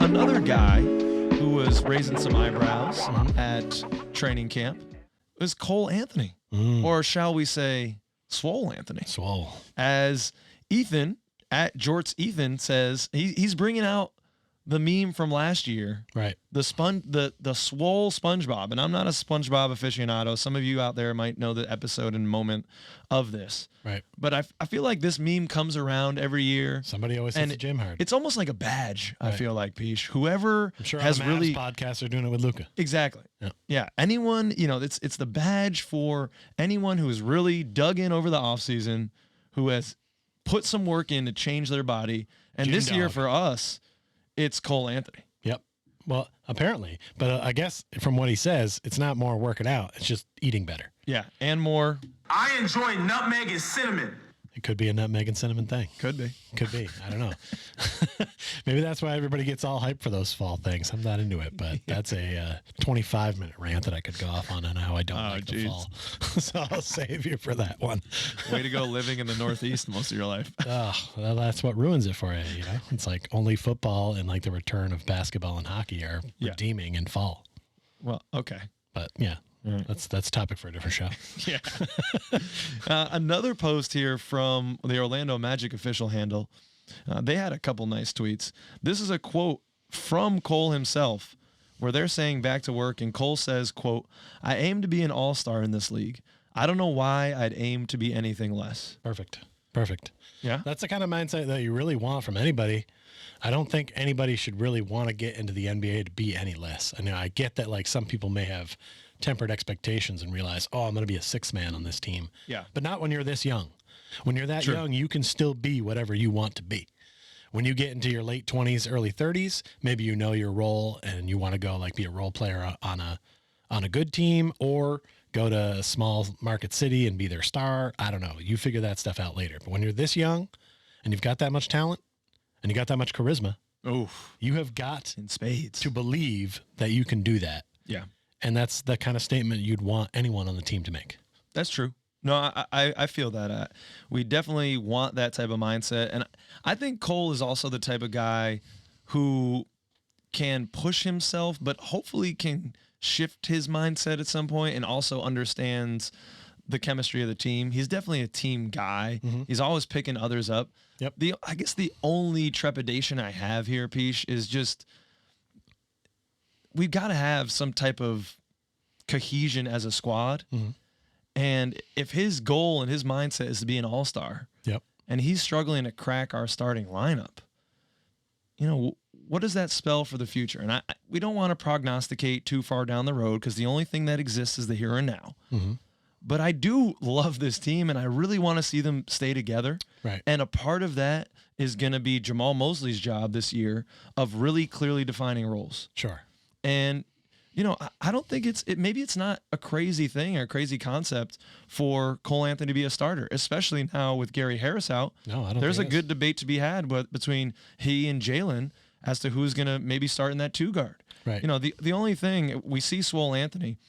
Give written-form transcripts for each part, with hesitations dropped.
another guy who was raising some eyebrows at training camp was Cole Anthony, or shall we say Swole Anthony. Swole. As Ethan, at Jorts Ethan, says, he's bringing out the meme from last year, right? The swole SpongeBob, and I'm not a SpongeBob aficionado. Some of you out there might know the episode and moment of this, right? But I feel like this meme comes around every year. Somebody always hits the gym hard. It's almost like a badge. Right. I feel like, Pich. Whoever I'm sure has on the really podcasts are doing it with Luca. Exactly. Yeah. Anyone, it's the badge for anyone who has really dug in over the offseason, who has put some work in to change their body, and this year for us, it's Cole Anthony. Yep. Well, apparently. But I guess from what he says, it's not more working out. It's just eating better. Yeah, and more. I enjoy nutmeg and cinnamon. It could be a nutmeg and cinnamon thing. Could be. Could be. I don't know. Maybe that's why everybody gets all hyped for those fall things. I'm not into it, but that's a 25-minute rant that I could go off on how I don't like the fall. So I'll save you for that one. Way to go living in the Northeast most of your life. Well, that's what ruins it for you, It's like only football and like the return of basketball and hockey are redeeming in fall. Well, okay. But yeah. That's a topic for a different show. Yeah. Another post here from the Orlando Magic official handle. They had a couple nice tweets. This is a quote from Cole himself where they're saying back to work, and Cole says, quote, "I aim to be an all-star in this league. I don't know why I'd aim to be anything less." Perfect. Yeah. That's the kind of mindset that you really want from anybody. I don't think anybody should really want to get into the NBA to be any less. I know I get that like some people may have tempered expectations and realize, I'm going to be a sixth man on this team. Yeah. But not when you're this young. When you're that young, you can still be whatever you want to be. When you get into your late 20s, early 30s, maybe you know your role and you want to go like be a role player on a good team or go to a small market city and be their star. I don't know. You figure that stuff out later. But when you're this young and you've got that much talent and you got that much charisma, you have got in spades to believe that you can do that. Yeah. And that's the kind of statement you'd want anyone on the team to make. That's true. No, I feel that. We definitely want that type of mindset. And I think Cole is also the type of guy who can push himself, but hopefully can shift his mindset at some point and also understands the chemistry of the team. He's definitely a team guy. Mm-hmm. He's always picking others up. Yep. I guess the only trepidation I have here, Pich, is just we've got to have some type of cohesion as a squad. Mm-hmm. And if his goal and his mindset is to be an all-star, and he's struggling to crack our starting lineup, what does that spell for the future? And we don't want to prognosticate too far down the road because the only thing that exists is the here and now. Mm-hmm. But I do love this team, and I really want to see them stay together. Right. And a part of that is going to be Jamal Mosley's job this year of really clearly defining roles. Sure. And, I don't think maybe it's not a crazy thing or a crazy concept for Cole Anthony to be a starter, especially now with Gary Harris out. No, I don't There's a think good debate to be had between he and Jalen as to who's going to maybe start in that two guard. Right. The only thing we see Swole Anthony,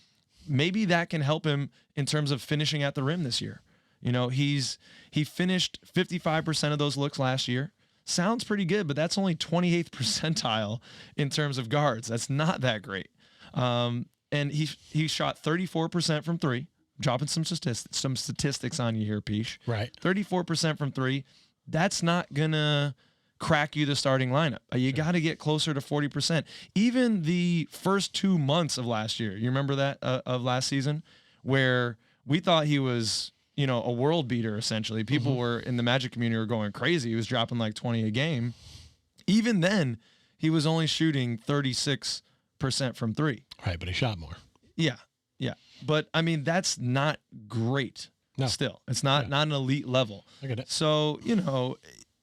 maybe that can help him in terms of finishing at the rim this year. He finished 55% of those looks last year. Sounds pretty good, but that's only 28th percentile in terms of guards. That's not that great. And he shot 34% from three. Dropping some statistics on you here, Pich. Right. 34% from three. That's not gonna crack you the starting lineup. You got to get closer to 40%. Even the first 2 months of last year, you remember that of last season, where we thought he was, a world beater essentially. People were in the Magic community were going crazy. He was dropping like 20 a game. Even then, he was only shooting 36% from three. Right, but he shot more. Yeah. But I mean, that's not great. No. Still, it's not an elite level. I get it. So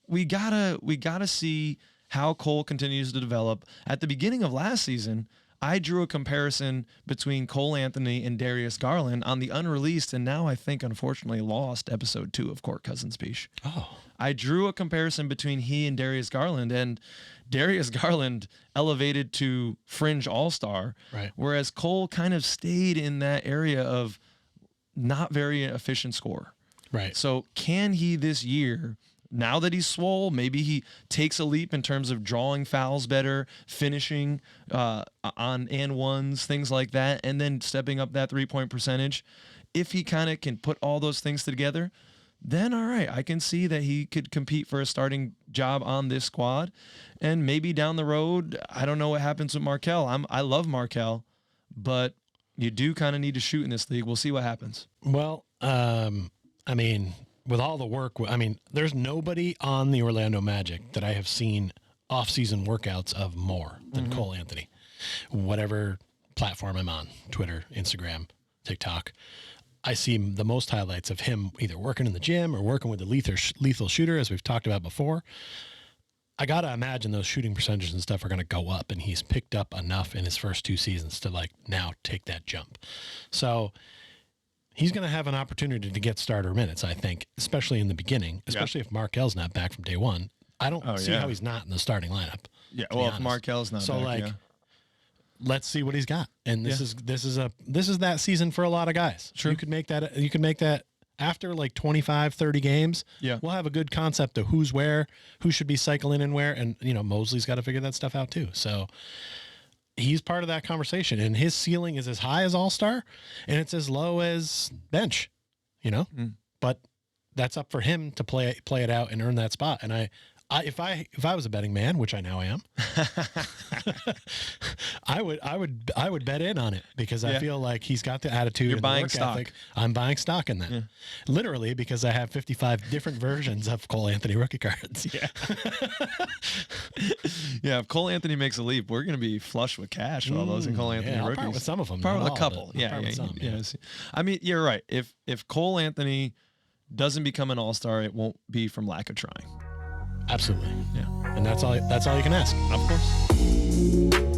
we gotta see how Cole continues to develop. At the beginning of last season, I drew a comparison between Cole Anthony and Darius Garland on the unreleased and now I think unfortunately lost episode 2 of Court Cousins Pich. Oh. I drew a comparison between he and Darius Garland, and Darius Garland elevated to fringe all-star, right, whereas Cole kind of stayed in that area of not very efficient scorer. Right. So can he this year Now that he's swole, maybe he takes a leap in terms of drawing fouls better, finishing on and ones, things like that, and then stepping up that 3-point percentage. If he kind of can put all those things together, then all right, I can see that he could compete for a starting job on this squad. And maybe down the road, I don't know what happens with Markelle. I love Markelle, but you do kind of need to shoot in this league. We'll see what happens. Well, I mean, with all the work, I mean, there's nobody on the Orlando Magic that I have seen off-season workouts of more than Cole Anthony. Whatever platform I'm on, Twitter, Instagram, TikTok, I see the most highlights of him either working in the gym or working with the lethal shooter, as we've talked about before. I got to imagine those shooting percentages and stuff are going to go up, and he's picked up enough in his first 2 seasons to like now take that jump. So he's going to have an opportunity to get starter minutes, I think, especially in the beginning, especially if Markel's not back from day one. I don't see how he's not in the starting lineup. Yeah, well, if Markel's not so back, let's see what he's got. And this is that season for a lot of guys. Sure. You could make that after like 25, 30 games. Yeah. We'll have a good concept of who's where, who should be cycling in where. And, Mosley's got to figure that stuff out too. So he's part of that conversation, and his ceiling is as high as all-star and it's as low as bench, but that's up for him to play it out and earn that spot. And if I was a betting man, which I now am, I would bet in on it, because I feel like he's got the attitude. You're and buying the work stock. ethic. I'm buying stock in that. Yeah. Literally, because I have 55 different versions of Cole Anthony rookie cards. Yeah. Yeah. If Cole Anthony makes a leap, we're going to be flush with cash with all those in Cole Anthony I'll rookies. part with some of them. Part with not a all, couple. but I'll part with some, Yeah. I mean, you're right. If Cole Anthony doesn't become an all-star, it won't be from lack of trying. Absolutely. Yeah. And that's all you can ask. Of course.